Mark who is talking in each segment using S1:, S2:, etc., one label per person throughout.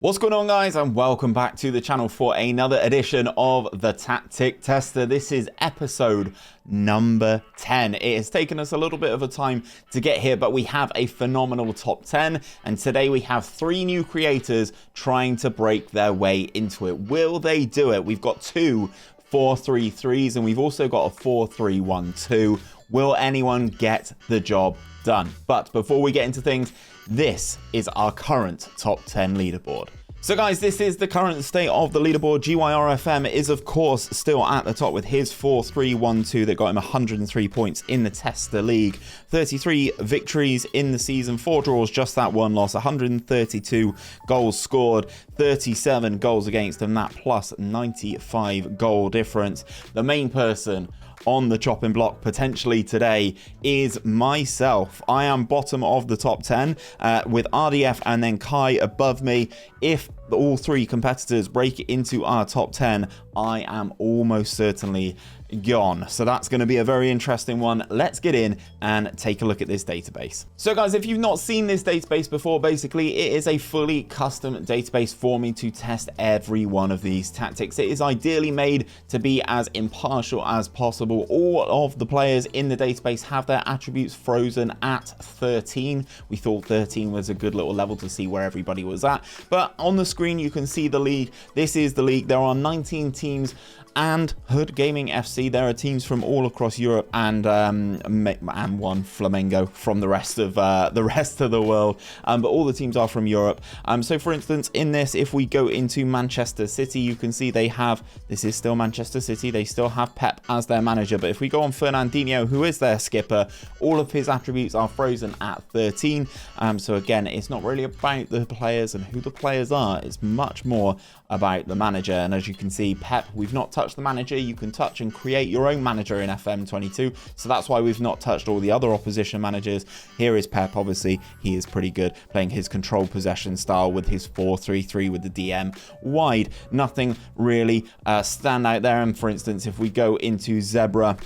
S1: What's going on, guys, and welcome back to the channel for another edition of the Tactic Tester. This is episode number 10. It has taken us a little bit of a time to get here, but we have a phenomenal top 10, and today we have 3 new creators trying to break their way into it. Will they do it? We've got 2 4-3-3s, and we've also got a 4-3-1-2. Will anyone get the job done? But before we get into things, this is our current top 10 leaderboard. So guys, this is the current state of the leaderboard. GYRFM is of course still at the top with his 4-3-1-2 that got him 103 points in the Tester League. 33 victories in the season, 4 draws, just that 1 loss, 132 goals scored, 37 goals against him, that plus 95 goal difference. The main person on the chopping block potentially today is myself. I am bottom of the top 10 with RDF and then Kai above me. If all 3 competitors break into our top 10, I am almost certainly gone. So that's going to be a very interesting one. Let's get in and take a look at this database. So guys, if you've not seen this database before, basically it is a fully custom database for me to test every one of these tactics. It is ideally made to be as impartial as possible. All of the players in the database have their attributes frozen at 13. We thought 13 was a good little level to see where everybody was at, but on the screen you can see the league. This is the league. There are 19 teams and Hood Gaming FC. There are teams from all across Europe and one Flamengo from the rest of the world, but all the teams are from Europe. So for instance, in this, if we go into Manchester City, you can see they have, this is still Manchester City, they still have Pep as their manager, but if we go on Fernandinho, who is their skipper, all of his attributes are frozen at 13. So again, it's not really about the players and who the players are, it's much more about the manager. And as you can see, Pep, we've not touched the manager. You can touch and create your own manager in FM22, so that's why we've not touched all the other opposition managers. Here is Pep. Obviously he is pretty good playing his control possession style with his 4-3-3 with the DM wide. Nothing really stand out there. And for instance, if we go into Zebra,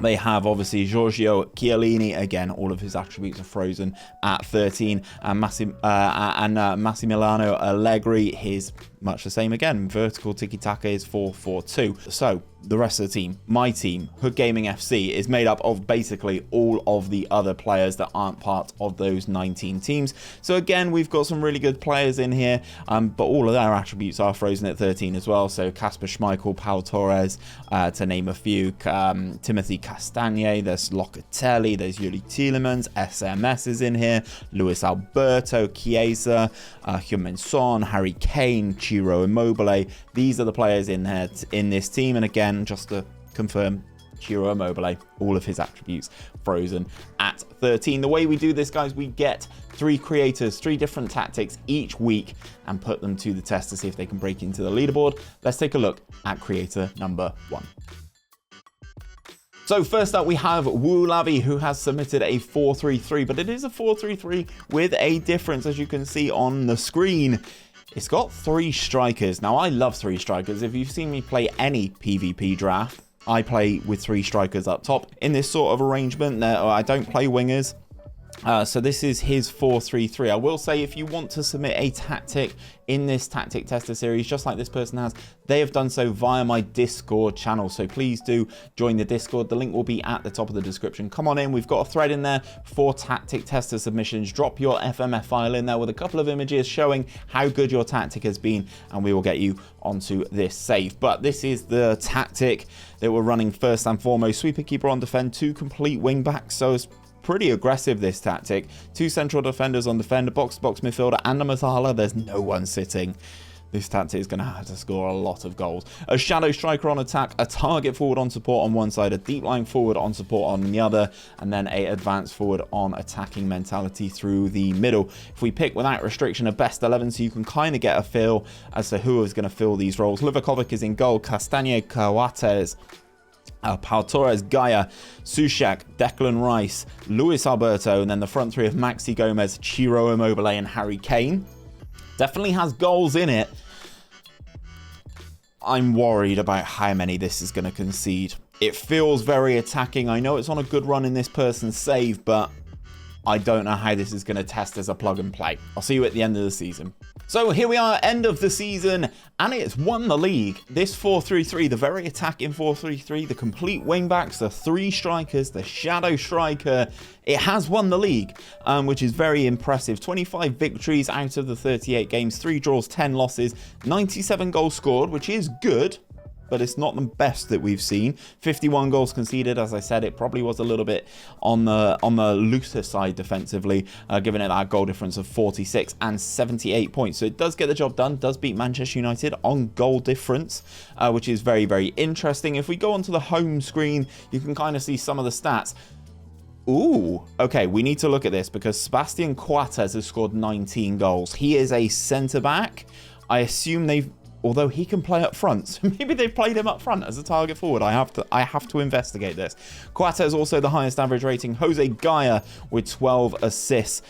S1: they have obviously Giorgio Chiellini. Again, all of his attributes are frozen at 13. And Massimiliano Allegri, his much the same again. Vertical tiki-taka is 4-4-2. So the rest of the team, my team, Hood Gaming FC, is made up of basically all of the other players that aren't part of those 19 teams. So again, we've got some really good players in here, but all of their attributes are frozen at 13 as well. So Kasper Schmeichel, Pau Torres, to name a few, Timothy Castagne, there's Locatelli, there's Yuri Tielemans, SMS is in here, Luis Alberto, Chiesa, Heung-min Son, Harry Kane, Ciro Immobile. These are the players in there in this team. And again, just to confirm, Ciro Immobile, all of his attributes frozen at 13. The way we do this, guys, we get 3 creators, 3 different tactics each week and put them to the test to see if they can break into the leaderboard. Let's take a look at creator number 1. So first up, we have Woolavy, who has submitted a 4-3-3, but it is a 4-3-3 with a difference, as you can see on the screen. It's got 3 strikers. Now, I love 3 strikers. If you've seen me play any PvP draft, I play with 3 strikers up top. In this sort of arrangement, I don't play wingers. So this is his 4-3-3. I will say, if you want to submit a tactic in this tactic tester series, just like this person has, they have done so via my Discord channel. So please do join the Discord. The link will be at the top of the description. Come on in. We've got a thread in there for tactic tester submissions. Drop your FMF file in there with a couple of images showing how good your tactic has been, and we will get you onto this save. But this is the tactic that we're running first and foremost. Sweeper, keeper on defend, 2 complete wing backs. So it's pretty aggressive, this tactic. 2 central defenders on defender, box-to-box midfielder, and a Mathala. There's no one sitting. This tactic is going to have to score a lot of goals. A shadow striker on attack, a target forward on support on one side, a deep line forward on support on the other, and then a advanced forward on attacking mentality through the middle. If we pick without restriction a best 11, so you can kind of get a feel as to who is going to fill these roles. Livakovic is in goal, Castagne, Coates, Pau Torres, Gaia, Sushak, Declan Rice, Luis Alberto, and then the front 3 of Maxi Gomez, Ciro Immobile, and Harry Kane. Definitely has goals in it. I'm worried about how many this is going to concede. It feels very attacking. I know it's on a good run in this person's save, but I don't know how this is going to test as a plug and play. I'll see you at the end of the season. So here we are, end of the season, and it's won the league. This 4-3-3, the very attacking 4-3-3, the complete wingbacks, the 3 strikers, the shadow striker, it has won the league, which is very impressive. 25 victories out of the 38 games, 3 draws, 10 losses, 97 goals scored, which is good, but it's not the best that we've seen. 51 goals conceded. As I said, it probably was a little bit on the looser side defensively, given it that goal difference of 46 and 78 points. So it does get the job done, does beat Manchester United on goal difference, which is very, very interesting. If we go onto the home screen, you can kind of see some of the stats. Ooh, okay, we need to look at this because Sebastian Coates has scored 19 goals. He is a centre-back. I assume although he can play up front, so maybe they've played him up front as a target forward. I have to investigate this. Coates is also the highest average rating. 𝘼𝙗𝙤𝙪 with 12 assists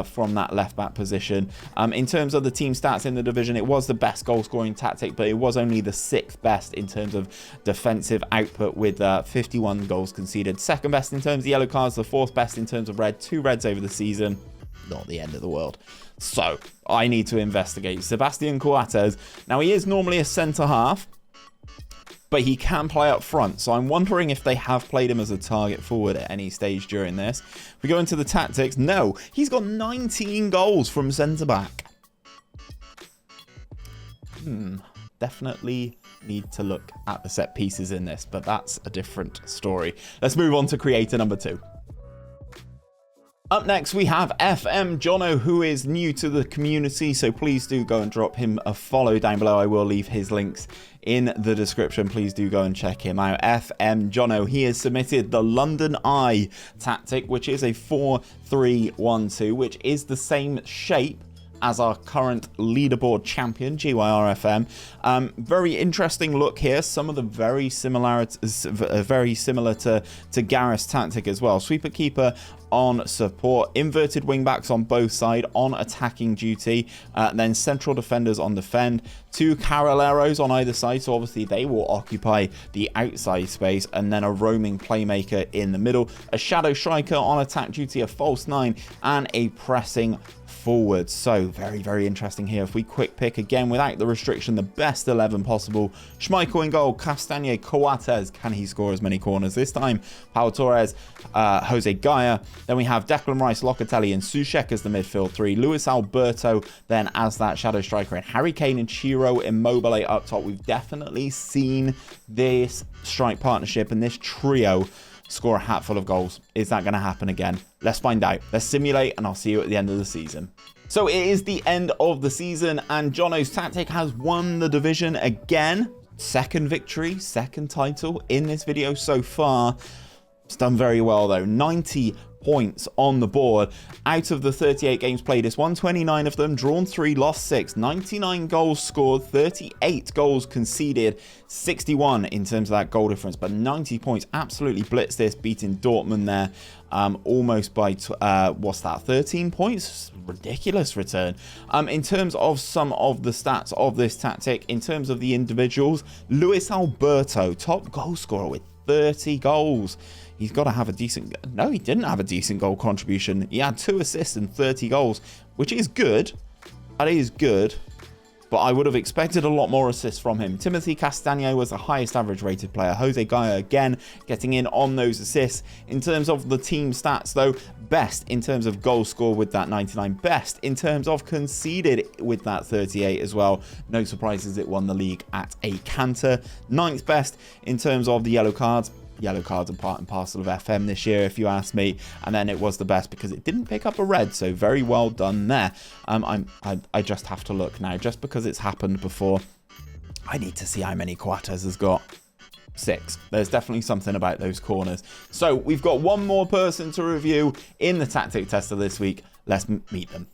S1: from that left back position. In terms of the team stats in the division, it was the best goal scoring tactic, but it was only the 6th best in terms of defensive output with 51 goals conceded. 2nd best in terms of yellow cards, the 4th best in terms of red, 2 reds over the season. Not the end of the world. So I need to investigate Sebastian Coates. Now, he is normally a centre half, but he can play up front. So I'm wondering if they have played him as a target forward at any stage during this. If we go into the tactics, no, he's got 19 goals from centre back. Definitely need to look at the set pieces in this, but that's a different story. Let's move on to creator number 2. Up next, we have FMJonno, who is new to the community, so please do go and drop him a follow down below. I will leave his links in the description. Please do go and check him out. FMJonno, he has submitted the London Eye tactic, which is a 4-3-1-2, which is the same shape as our current leaderboard champion, GYRFM. Very interesting look here. Some of the very similar to Gareth's tactic as well. Sweeper keeper on support, inverted wingbacks on both sides on attacking duty, then central defenders on defend, 2 carrileros on either side, so obviously they will occupy the outside space, and then a roaming playmaker in the middle, a shadow striker on attack duty, a false 9, and a pressing forward. So very, very interesting here. If we quick pick again without the restriction, the best 11 possible. Schmeichel in goal, Castagne, Coates. Can he score as many corners this time? Pau Torres, 𝘼𝙗𝙤𝙪. Then we have Declan Rice, Locatelli, and Souček as the midfield 3. Luis Alberto then as that shadow striker, and Harry Kane and Ciro Immobile up top. We've definitely seen this strike partnership and this trio score a hatful of goals. Is that going to happen again? Let's find out. Let's simulate, and I'll see you at the end of the season. So it is the end of the season, and Jonno's tactic has won the division again. 2nd victory, 2nd title in this video so far. It's done very well though. 90 points on the board out of the 38 games played. It's won 29 of them, drawn 3, lost 6, 99 goals scored, 38 goals conceded, 61 in terms of that goal difference, but 90 points. Absolutely blitzed this, beating Dortmund there almost by what's that, 13 points. Ridiculous return. In terms of some of the stats of this tactic, in terms of the individuals, Luis Alberto, top goal scorer with 30 goals. He's got to have a decent... No, he didn't have a decent goal contribution. He had 2 assists and 30 goals, which is good. That is good. But I would have expected a lot more assists from him. Timothy Castagne was the highest average rated player. 𝘼𝙗𝙤𝙪 again getting in on those assists. In terms of the team stats though, best in terms of goals scored with that 99. Best in terms of conceded with that 38 as well. No surprises, it won the league at a canter. 9th best in terms of the yellow cards. Yellow cards are part and parcel of FM this year, if you ask me. And then it was the best because it didn't pick up a red, so very well done there. I just have to look now, just because it's happened before. I need to see how many Coates has got. 6. There's definitely something about those corners. So we've got one more person to review in the tactic tester this week. Let's meet them.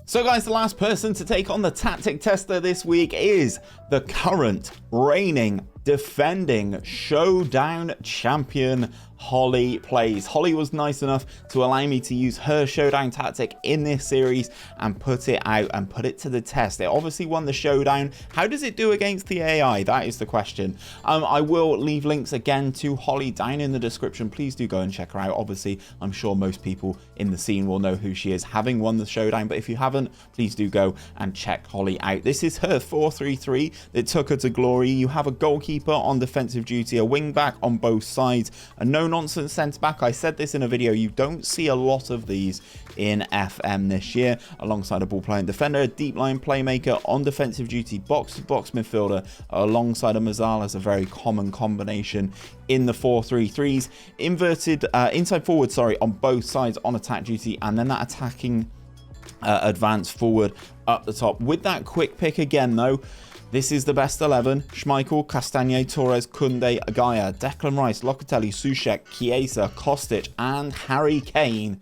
S1: So guys, the last person to take on the tactic tester this week is the current reigning defending Showdown champion HollyyPlayys. Holly was nice enough to allow me to use her Showdown tactic in this series and put it out and put it to the test. It obviously won the Showdown. How does it do against the AI? That is the question. I will leave links again to Holly down in the description. Please do go and check her out. Obviously, I'm sure most people in the scene will know who she is, having won the Showdown, but if you haven't, please do go and check Holly out. This is her 4-3-3 that took her to glory. You have a goalkeeper on defensive duty, a wing back on both sides, a no-nonsense centre-back. I said this in a video, you don't see a lot of these in FM this year, alongside a ball-playing defender, a deep-line playmaker on defensive duty, box-to-box midfielder, alongside a Mazzala is a very common combination in the 4-3-3s. Inverted, inside forward, sorry, on both sides on attack duty, and then that attacking advance forward up the top. With that quick pick again, though, this is the best 11. Schmeichel, Castagne, Torres, Koundé, Agaya, Declan Rice, Locatelli, Souček, Chiesa, Kostic, and Harry Kane.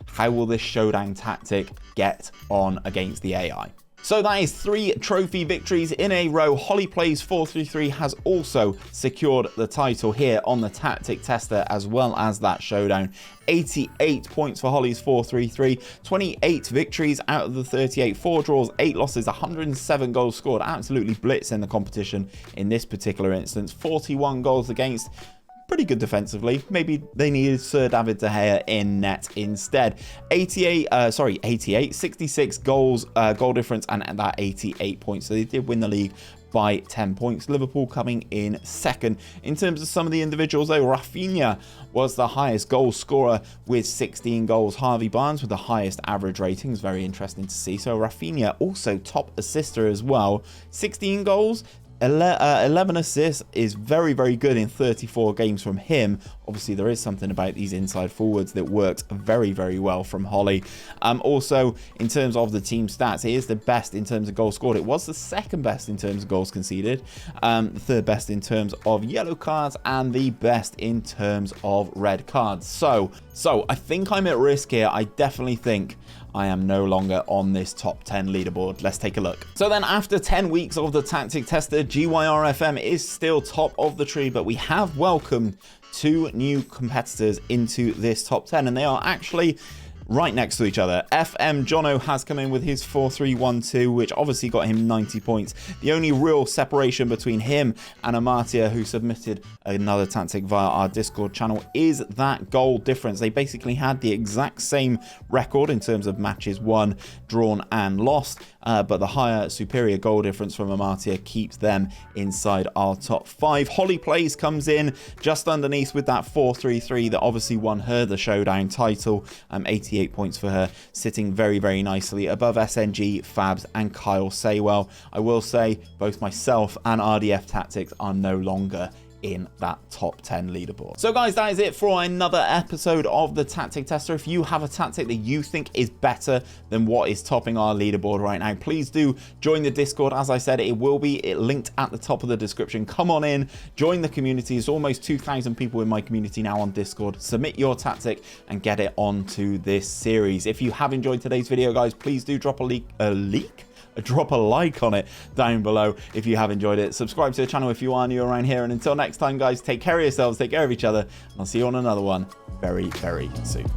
S1: How will this Showdown tactic get on against the AI? So that is 3 trophy victories in a row. HollyyPlayys 4-3-3 has also secured the title here on the tactic tester, as well as that Showdown. 88 points for Holly's 4-3-3, 28 victories out of the 38, 4 draws, 8 losses, 107 goals scored. Absolutely blitzing the competition in this particular instance. 41 goals against. Pretty good defensively. Maybe they needed Sir David De Gea in net instead. 66 goals, goal difference, and that 88 points. So they did win the league by 10 points. Liverpool coming in second. In terms of some of the individuals, though, Rafinha was the highest goal scorer with 16 goals. Harvey Barnes with the highest average ratings. Very interesting to see. So Rafinha also top assister as well. 16 goals. 11 assists is very, very good in 34 games from him. Obviously, there is something about these inside forwards that works very, very well from Holly. Also, in terms of the team stats, it is the best in terms of goals scored. It was the second best in terms of goals conceded, the third best in terms of yellow cards, and the best in terms of red cards. So I think I'm at risk here. I definitely think I am no longer on this top 10 leaderboard. Let's take a look. So then, after 10 weeks of the tactic tester, GYRFM is still top of the tree, but we have welcomed 2 new competitors into this top 10, and they are actually right next to each other. FMJonno has come in with his 4-3-1-2, which obviously got him 90 points. The only real separation between him and 𝘼𝙗𝙤𝙕, who submitted another tactic via our Discord channel, is that goal difference. They basically had the exact same record in terms of matches won, drawn, and lost, but the higher, superior goal difference from 𝘼𝙗𝙤𝙕 keeps them inside our top 5. HollyyPlayys comes in just underneath with that 4-3-3 that obviously won her the Showdown title. 88 points for her, sitting very, very nicely above SNG, Fabs, and Kyle Saywell. I will say both myself and RDF Tactics are no longer in that top 10 leaderboard. So guys, that is it for another episode of the Tactic Tester. If you have a tactic that you think is better than what is topping our leaderboard right now, please do join the Discord. As I said, it will be linked at the top of the description. Come on in, join the community. There's almost 2,000 people in my community now on Discord. Submit your tactic and get it onto this series. If you have enjoyed today's video, guys, please do drop drop a like on it down below if you have enjoyed it. Subscribe to the channel if you are new around here, and until next time, guys, take care of yourselves, take care of each other, and I'll see you on another one very, very soon.